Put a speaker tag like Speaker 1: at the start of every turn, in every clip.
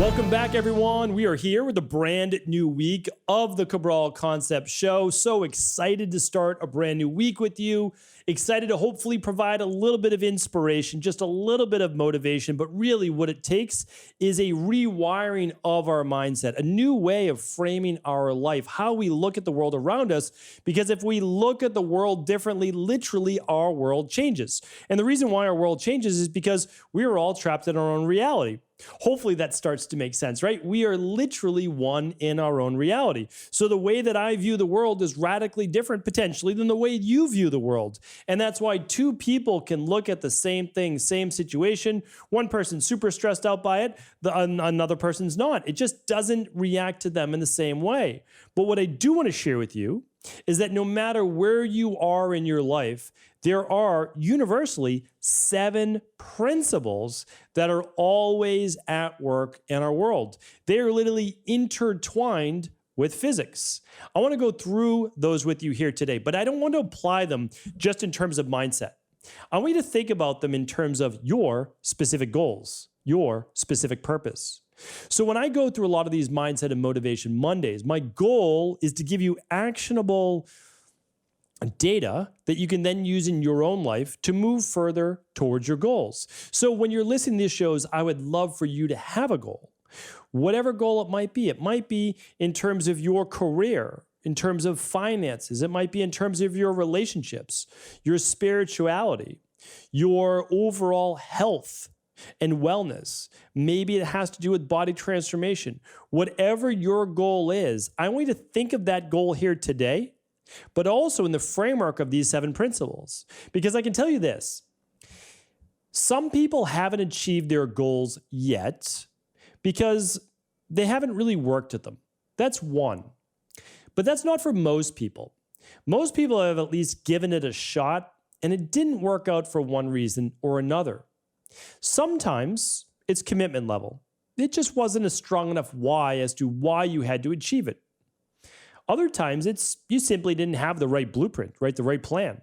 Speaker 1: Welcome back, everyone. We are here with a brand new week of the Cabral Concept Show. So excited to start a brand new week with you. Excited to hopefully provide a little bit of inspiration, just a little bit of motivation. But really what it takes is a rewiring of our mindset, a new way of framing our life, how we look at the world around us. Because if we look at the world differently, literally our world changes. And the reason why our world changes is because we are all trapped in our own reality. Hopefully that starts to make sense, right? We are literally one in our own reality. So the way that I view the world is radically different potentially than the way you view the world. And that's why two people can look at the same thing, same situation. One person's super stressed out by it, another person's not. It just doesn't react to them in the same way. But what I do want to share with you is that no matter where you are in your life, there are universally 7 principles that are always at work in our world. They are literally intertwined with physics. I want to go through those with you here today, but I don't want to apply them just in terms of mindset. I want you to think about them in terms of your specific goals, your specific purpose. So when I go through a lot of these Mindset and Motivation Mondays, my goal is to give you actionable data that you can then use in your own life to move further towards your goals. So when you're listening to these shows, I would love for you to have a goal. Whatever goal it might be in terms of your career, in terms of finances, it might be in terms of your relationships, your spirituality, your overall health and wellness. Maybe it has to do with body transformation. Whatever your goal is, I want you to think of that goal here today, but also in the framework of these 7 principles. Because I can tell you this, some people haven't achieved their goals yet because they haven't really worked at them. That's one. But that's not for most people. Most people have at least given it a shot, and it didn't work out for one reason or another. Sometimes it's commitment level. It just wasn't a strong enough why as to why you had to achieve it. Other times it's you simply didn't have the right blueprint, right? The right plan.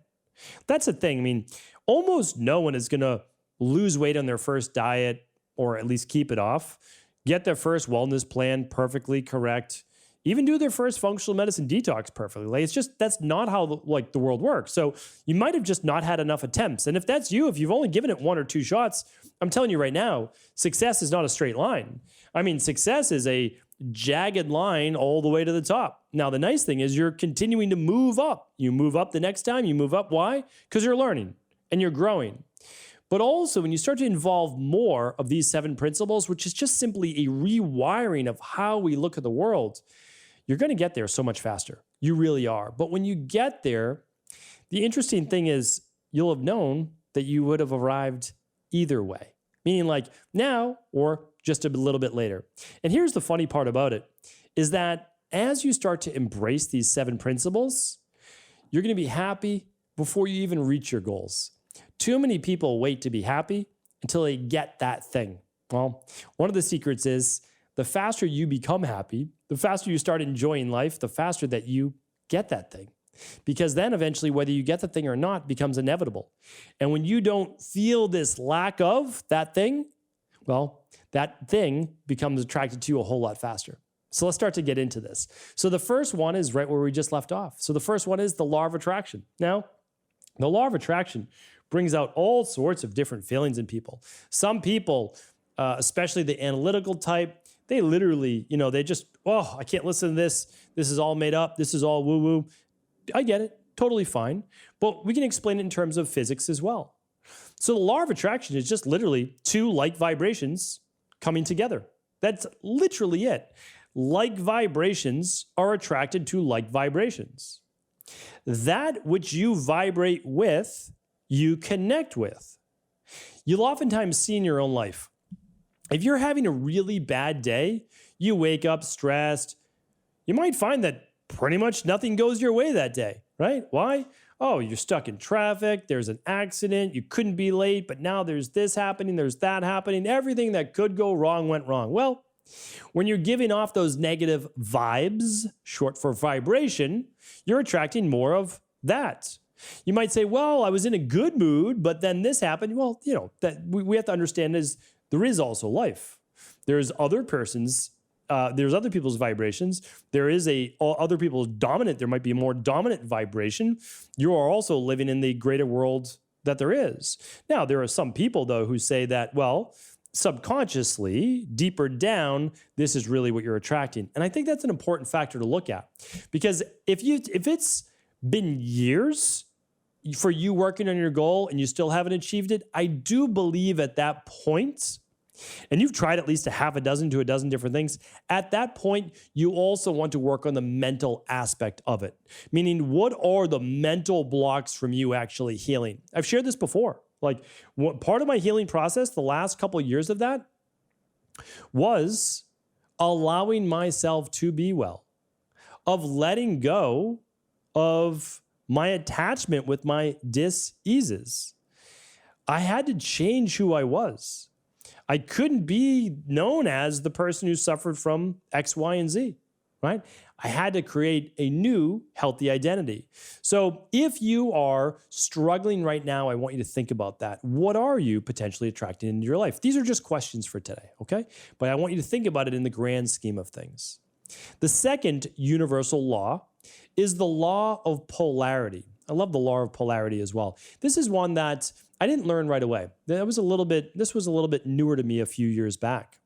Speaker 1: That's the thing. I mean, almost no one is going to lose weight on their first diet or at least keep it off, get their first wellness plan perfectly correct, even do their first functional medicine detox perfectly. Like, it's just, that's not how the world works. So you might have just not had enough attempts. And if that's you, if you've only given it 1 or 2 shots, I'm telling you right now, success is not a straight line. I mean, success is a jagged line all the way to the top. Now, the nice thing is you're continuing to move up. You move up the next time, you move up. Why? Because you're learning and you're growing. But also when you start to involve more of these 7 principles, which is just simply a rewiring of how we look at the world, you're going to get there so much faster. You really are. But when you get there, the interesting thing is you'll have known that you would have arrived either way, meaning like now or just a little bit later. And here's the funny part about it is that as you start to embrace these 7 principles, you're going to be happy before you even reach your goals. Too many people wait to be happy until they get that thing. Well, one of the secrets is the faster you become happy, the faster you start enjoying life, the faster that you get that thing. Because then eventually, whether you get the thing or not becomes inevitable. And when you don't feel this lack of that thing, well, that thing becomes attracted to you a whole lot faster. So let's start to get into this. So the first one is right where we just left off. So the first one is the law of attraction. Now, the law of attraction brings out all sorts of different feelings in people. Some people, especially the analytical type, they literally, they just, oh, I can't listen to this. This is all made up. This is all woo-woo. I get it. Totally fine. But we can explain it in terms of physics as well. So the law of attraction is just literally 2 like vibrations coming together. That's literally it. Like vibrations are attracted to like vibrations. That which you vibrate with, you connect with. You'll oftentimes see in your own life, if you're having a really bad day, you wake up stressed, you might find that pretty much nothing goes your way that day, right? Why? Oh, you're stuck in traffic, there's an accident, you couldn't be late, but now there's this happening, there's that happening, everything that could go wrong went wrong. Well, when you're giving off those negative vibes, short for vibration, you're attracting more of that. You might say, well, I was in a good mood, but then this happened. Well, that we have to understand is there is also life. There's other there's other people's vibrations. There is other people's dominant. There might be a more dominant vibration. You are also living in the greater world that there is. Now, there are some people though who say that, well, subconsciously, deeper down, this is really what you're attracting. And I think that's an important factor to look at, because if it's been years for you working on your goal and you still haven't achieved it, I do believe at that point, and you've tried at least a half a dozen to a dozen different things, at that point, you also want to work on the mental aspect of it. Meaning, what are the mental blocks from you actually healing? I've shared this before. Like, what part of my healing process, the last couple of years of that, was allowing myself to be well, of letting go of my attachment with my dis-eases. I had to change who I was. I couldn't be known as the person who suffered from X, Y, and Z, right? I had to create a new healthy identity. So if you are struggling right now, I want you to think about that. What are you potentially attracting into your life? These are just questions for today, okay? But I want you to think about it in the grand scheme of things. The second universal law is the law of polarity. I love the law of polarity as well. This is one that I didn't learn right away. This was a little bit newer to me a few years back.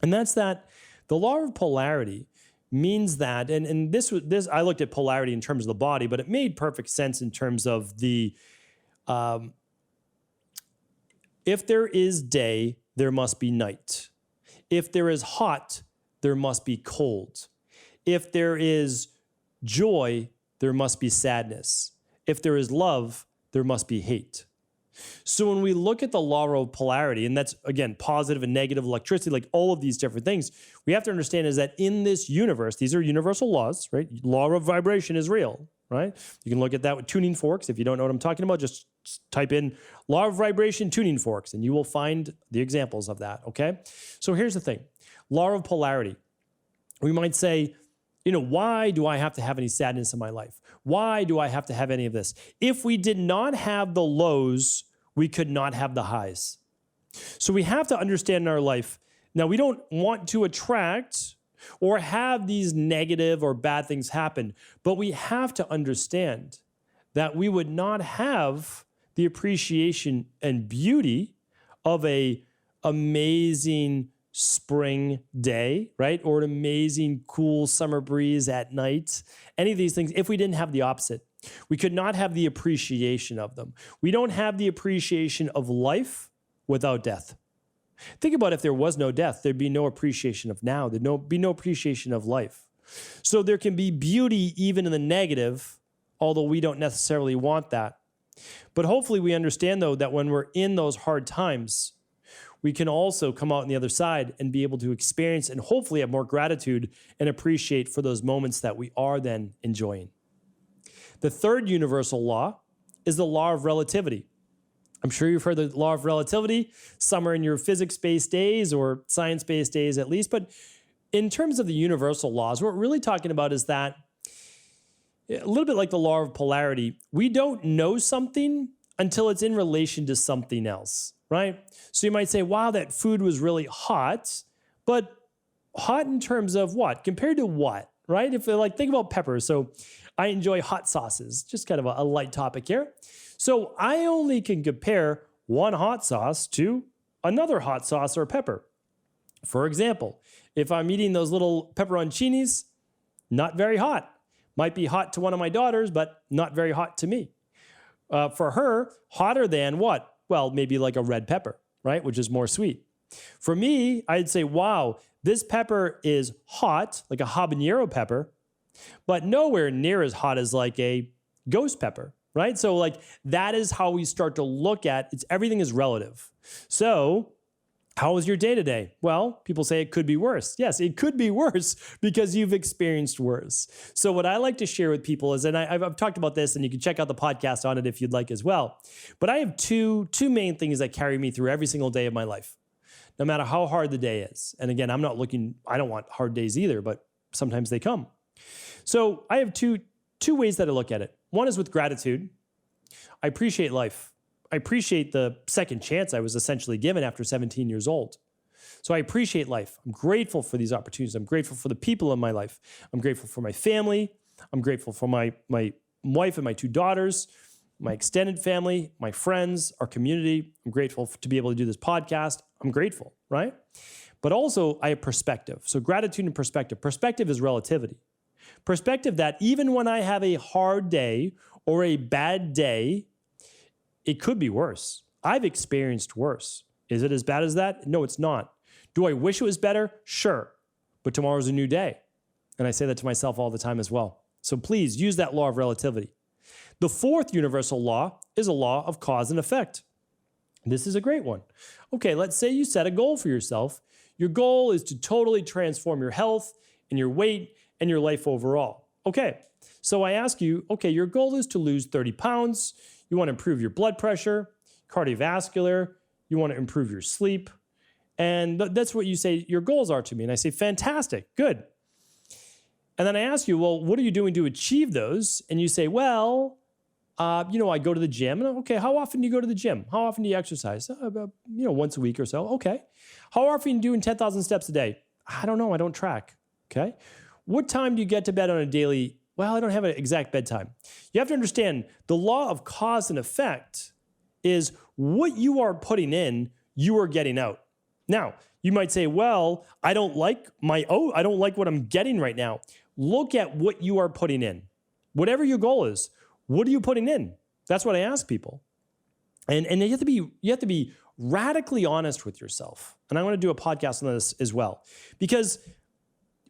Speaker 1: And that's that the law of polarity means that, and this I looked at polarity in terms of the body, but it made perfect sense in terms of the, if there is day, there must be night. If there is hot, there must be cold. If there is joy, there must be sadness. If there is love, there must be hate. So when we look at the law of polarity, and that's, again, positive and negative electricity, like all of these different things, we have to understand is that in this universe, these are universal laws, right? Law of vibration is real, right? You can look at that with tuning forks. If you don't know what I'm talking about, just type in law of vibration tuning forks, and you will find the examples of that, okay? So here's the thing. Law of polarity. We might say, why do I have to have any sadness in my life? Why do I have to have any of this? If we did not have the lows, we could not have the highs. So we have to understand in our life, now we don't want to attract or have these negative or bad things happen, but we have to understand that we would not have the appreciation and beauty of a amazing spring day, right? Or an amazing cool summer breeze at night. Any of these things, if we didn't have the opposite, we could not have the appreciation of them. We don't have the appreciation of life without death. Think about if there was no death, there'd be no appreciation of now. There'd be no appreciation of life. So there can be beauty even in the negative, although we don't necessarily want that. But hopefully we understand, though, that when we're in those hard times, we can also come out on the other side and be able to experience and hopefully have more gratitude and appreciate for those moments that we are then enjoying. The third universal law is the law of relativity. I'm sure you've heard the law of relativity, somewhere in your physics-based days or science-based days at least. But in terms of the universal laws, what we're really talking about is that, a little bit like the law of polarity, we don't know something until it's in relation to something else, right? So you might say, wow, that food was really hot, but hot in terms of what? Compared to what, right? If think about peppers. So I enjoy hot sauces, just kind of a light topic here. So I only can compare one hot sauce to another hot sauce or pepper. For example, if I'm eating those little pepperoncinis, not very hot. Might be hot to one of my daughters, but not very hot to me. For her, hotter than what? Well, maybe like a red pepper, right? Which is more sweet. For me, I'd say, wow, this pepper is hot, like a habanero pepper, but nowhere near as hot as like a ghost pepper, right? So like that is how we start to look at everything is relative. So how was your day today? Well, people say it could be worse. Yes, it could be worse because you've experienced worse. So what I like to share with people is, and I've talked about this, and you can check out the podcast on it if you'd like as well. But I have two main things that carry me through every single day of my life, no matter how hard the day is. And again, I don't want hard days either, but sometimes they come. So I have two ways that I look at it. One is with gratitude. I appreciate life. I appreciate the second chance I was essentially given after 17 years old. So I appreciate life. I'm grateful for these opportunities. I'm grateful for the people in my life. I'm grateful for my family. I'm grateful for my wife and my 2 daughters, my extended family, my friends, our community. I'm grateful to be able to do this podcast. I'm grateful, right? But also I have perspective. So gratitude and perspective. Perspective is relativity. Perspective that even when I have a hard day or a bad day, it could be worse. I've experienced worse. Is it as bad as that? No, it's not. Do I wish it was better? Sure. But tomorrow's a new day. And I say that to myself all the time as well. So please use that law of relativity. The 4th universal law is a law of cause and effect. This is a great one. Okay, let's say you set a goal for yourself. Your goal is to totally transform your health and your weight and your life overall. Okay, so I ask you, okay, your goal is to lose 30 pounds. You want to improve your blood pressure, cardiovascular. You want to improve your sleep. And that's what you say your goals are to me. And I say, fantastic, good. And then I ask you, well, what are you doing to achieve those? And you say, well, I go to the gym. And okay, how often do you go to the gym? How often do you exercise? Once a week or so. Okay. How often are you doing 10,000 steps a day? I don't know. I don't track. Okay. What time do you get to bed on a daily? Well, I don't have an exact bedtime. You have to understand the law of cause and effect is what you are putting in, you are getting out. Now, you might say, well, I don't like what I'm getting right now. Look at what you are putting in. Whatever your goal is, what are you putting in? That's what I ask people. And you have to be radically honest with yourself. And I want to do a podcast on this as well, because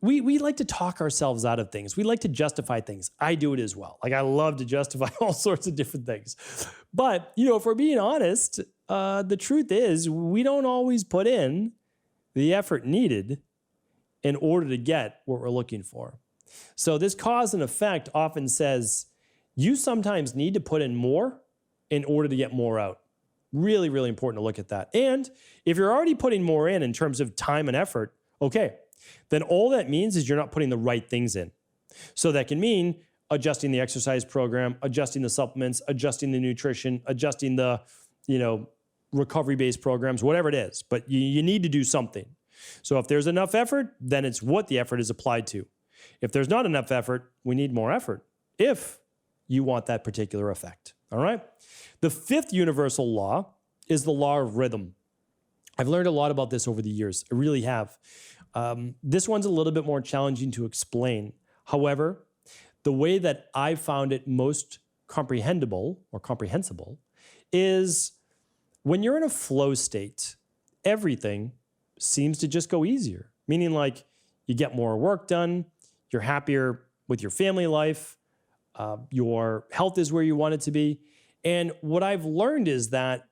Speaker 1: we like to talk ourselves out of things. We like to justify things. I do it as well. Like, I love to justify all sorts of different things. But, if we're being honest, the truth is we don't always put in the effort needed in order to get what we're looking for. So this cause and effect often says you sometimes need to put in more in order to get more out. Really, really important to look at that. And if you're already putting more in terms of time and effort, okay, then all that means is you're not putting the right things in. So that can mean adjusting the exercise program, adjusting the supplements, adjusting the nutrition, adjusting the, recovery-based programs, whatever it is. But you need to do something. So if there's enough effort, then it's what the effort is applied to. If there's not enough effort, we need more effort if you want that particular effect. All right? The 5th universal law is the law of rhythm. I've learned a lot about this over the years. I really have. This one's a little bit more challenging to explain. However, the way that I found it most comprehensible is when you're in a flow state, everything seems to just go easier. Meaning, like, you get more work done, you're happier with your family life, your health is where you want it to be. And what I've learned is that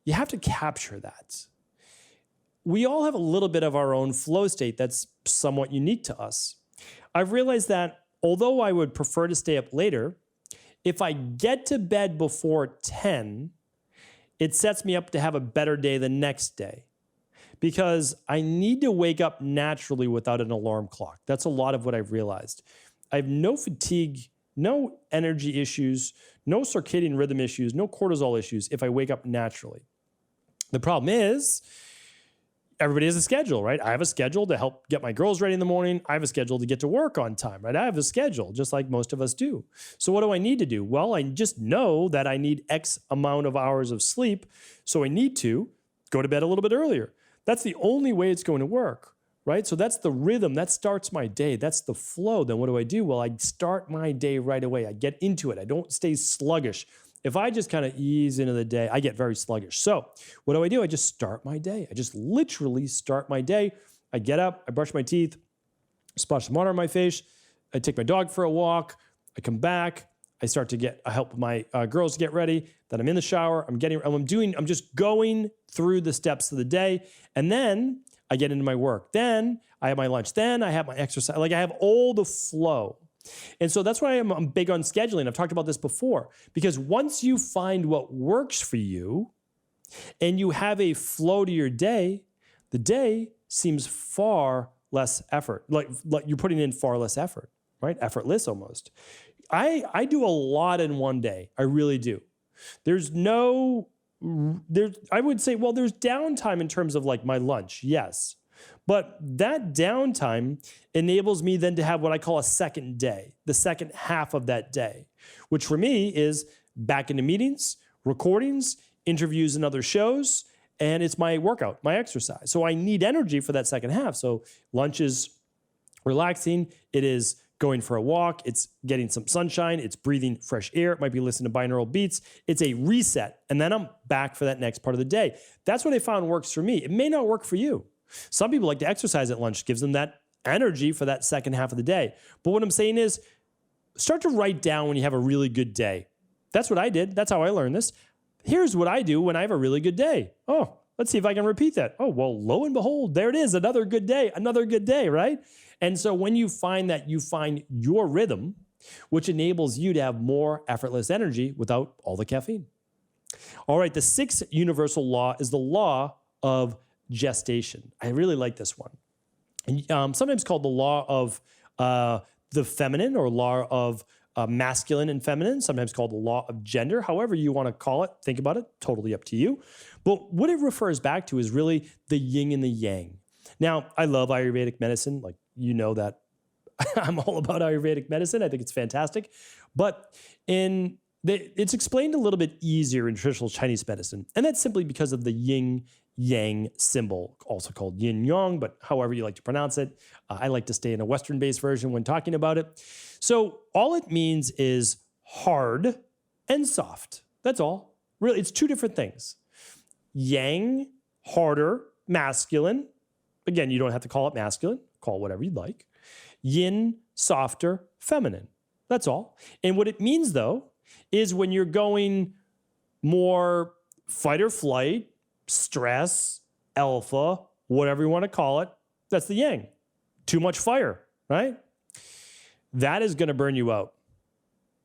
Speaker 1: you have to capture that. We all have a little bit of our own flow state that's somewhat unique to us. I've realized that although I would prefer to stay up later, if I get to bed before 10, it sets me up to have a better day the next day, because I need to wake up naturally without an alarm clock. That's a lot of what I've realized. I have no fatigue, no energy issues, no circadian rhythm issues, no cortisol issues if I wake up naturally. The problem is, everybody has a schedule, right? I have a schedule to help get my girls ready in the morning. I have a schedule to get to work on time, right? I have a schedule just like most of us do. So what do I need to do? Well, I just know that I need X amount of hours of sleep. So I need to go to bed a little bit earlier. That's the only way it's going to work, right? So that's the rhythm. That starts my day. That's the flow. Then what do? Well, I start my day right away. I get into it. I don't stay sluggish. If I just kind of ease into the day, I get very sluggish. So what do? I just start my day. I just literally start my day. I get up, I brush my teeth, splash some water on my face. I take my dog for a walk. I come back. I start to help my girls get ready. Then I'm in the shower. I'm just going through the steps of the day. And then I get into my work. Then I have my lunch. Then I have my exercise. Like, I have all the flow. And so that's why I'm big on scheduling. I've talked about this before, because once you find what works for you and you have a flow to your day, the day seems far less effort. Like you're putting in far less effort, right? Effortless almost. I do a lot in one day. I really do. There's no I would say, well, there's downtime in terms of like my lunch, yes. But that downtime enables me then to have what I call a second day, the second half of that day, which for me is back into meetings, recordings, interviews and other shows, and it's my workout, my exercise. So I need energy for that second half. So lunch is relaxing. It is going for a walk. It's getting some sunshine. It's breathing fresh air. It might be listening to binaural beats. It's a reset. And then I'm back for that next part of the day. That's what I found works for me. It may not work for you. Some people like to exercise at lunch, gives them that energy for that second half of the day. But what I'm saying is start to write down when you have a really good day. That's what I did. That's how I learned this. Here's what I do when I have a really good day. Oh, let's see if I can repeat that. Oh, well, lo and behold, there it is. Another good day, right? And so when you find that, you find your rhythm, which enables you to have more effortless energy without all the caffeine. All right, the sixth universal law is the law of gestation. I really like this one. And sometimes called the law of the feminine or law of masculine and feminine, sometimes called the law of gender, however you want to call it, think about it, totally up to you. But what it refers back to is really the yin and the yang. Now, I love Ayurvedic medicine, like you know that I'm all about Ayurvedic medicine. I think it's fantastic. But it's explained a little bit easier in traditional Chinese medicine. And that's simply because of the yin yang symbol, also called yin yang, but however you like to pronounce it. I like to stay in a Western-based version when talking about it. So all it means is hard and soft. That's all. Really, it's two different things. Yang, harder, masculine. Again, you don't have to call it masculine. Call it whatever you'd like. Yin, softer, feminine. That's all. And what it means, though, is when you're going more fight or flight, stress, alpha, whatever you want to call it, that's the yang. Too much fire, right? That is going to burn you out.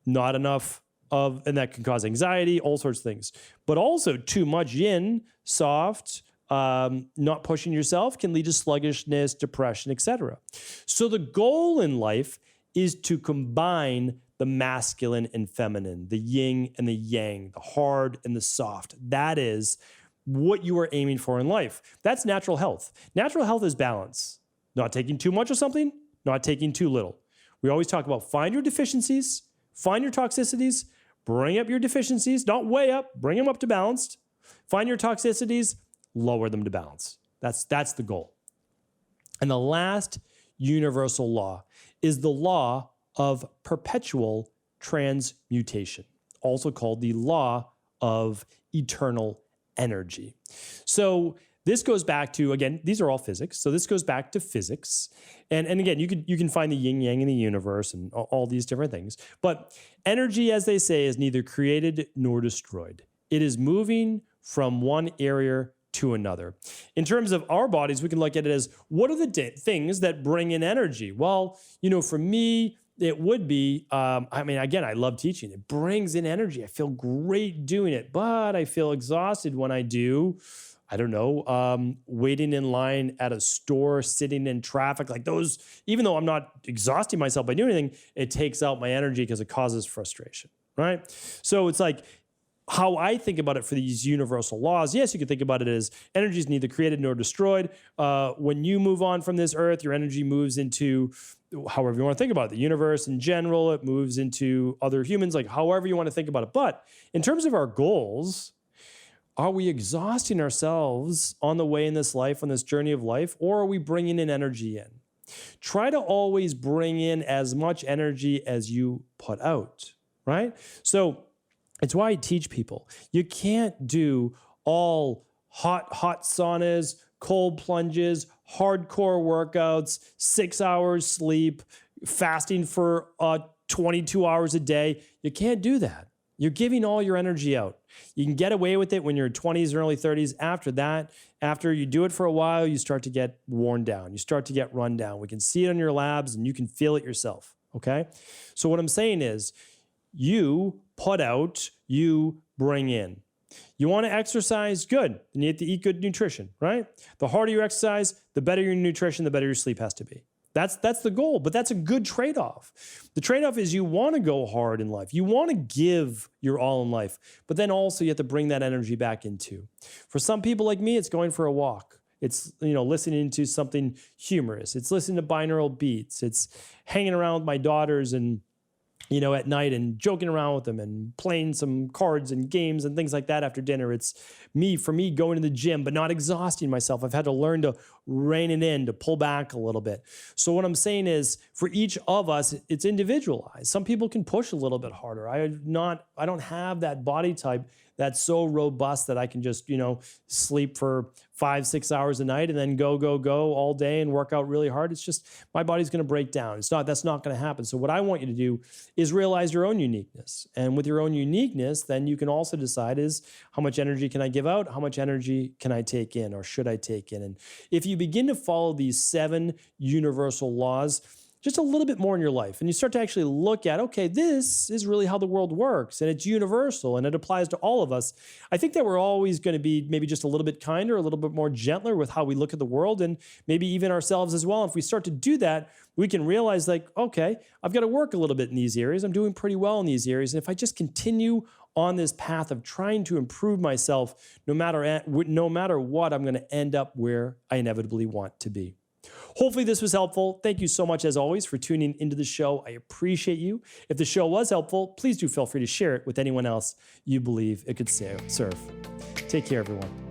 Speaker 1: Not enough and that can cause anxiety, all sorts of things. But also too much yin, soft, not pushing yourself can lead to sluggishness, depression, etc. So the goal in life is to combine the masculine and feminine, the yin and the yang, the hard and the soft. That is what you are aiming for in life. That's natural health. Natural health is balance. Not taking too much of something, not taking too little. We always talk about find your deficiencies, find your toxicities, bring up your deficiencies, not way up, bring them up to balanced. Find your toxicities, lower them to balance. That's the goal. And the last universal law is the law of perpetual transmutation, also called the law of eternal energy. So this goes back to, again, these are all physics. So this goes back to physics. And again, you can find the yin yang in the universe and all these different things. But energy, as they say, is neither created nor destroyed. It is moving from one area to another. In terms of our bodies, we can look at it as what are the things that bring in energy? Well, for me, it would be, again, I love teaching. It brings in energy. I feel great doing it, but I feel exhausted when I do, waiting in line at a store, sitting in traffic, like those, even though I'm not exhausting myself by doing anything, it takes out my energy because it causes frustration, right? So it's like, how I think about it for these universal laws, yes, you could think about it as energy is neither created nor destroyed. When you move on from this earth, your energy moves into, however you want to think about it, the universe in general, it moves into other humans, like however you want to think about it. But in terms of our goals, are we exhausting ourselves on the way in this life, on this journey of life, or are we bringing in energy in? Try to always bring in as much energy as you put out, right? So it's why I teach people. You can't do all hot saunas, cold plunges, hardcore workouts, 6 hours sleep, fasting for 22 hours a day. You can't do that. You're giving all your energy out. You can get away with it when you're in 20s, early 30s. After that, after you do it for a while, you start to get worn down. You start to get run down. We can see it on your labs and you can feel it yourself, okay? So what I'm saying is, you put out, you bring in. You want to exercise? Good. Then you have to eat good nutrition, right? The harder you exercise, the better your nutrition, the better your sleep has to be. That's the goal, but that's a good trade-off. The trade-off is you want to go hard in life. You want to give your all in life, but then also you have to bring that energy back into. For some people like me, it's going for a walk. It's, listening to something humorous. It's listening to binaural beats. It's hanging around with my daughters and at night and joking around with them and playing some cards and games and things like that after dinner. It's for me, going to the gym, but not exhausting myself. I've had to learn to rein it in, to pull back a little bit. So what I'm saying is for each of us, it's individualized. Some people can push a little bit harder. I don't have that body type that's so robust that I can just, sleep for 5-6 hours a night and then go all day and work out really hard. It's just, my body's going to break down. That's not going to happen. So what I want you to do is realize your own uniqueness. And with your own uniqueness, then you can also decide is how much energy can I give out? How much energy can I take in or should I take in? And if you begin to follow these 7 universal laws, just a little bit more in your life. And you start to actually look at, okay, this is really how the world works and it's universal and it applies to all of us. I think that we're always going to be maybe just a little bit kinder, a little bit more gentler with how we look at the world and maybe even ourselves as well. And if we start to do that, we can realize like, okay, I've got to work a little bit in these areas. I'm doing pretty well in these areas. And if I just continue on this path of trying to improve myself, no matter what, I'm going to end up where I inevitably want to be. Hopefully this was helpful. Thank you so much, as always, for tuning into the show. I appreciate you. If the show was helpful, please do feel free to share it with anyone else you believe it could serve. Take care, everyone.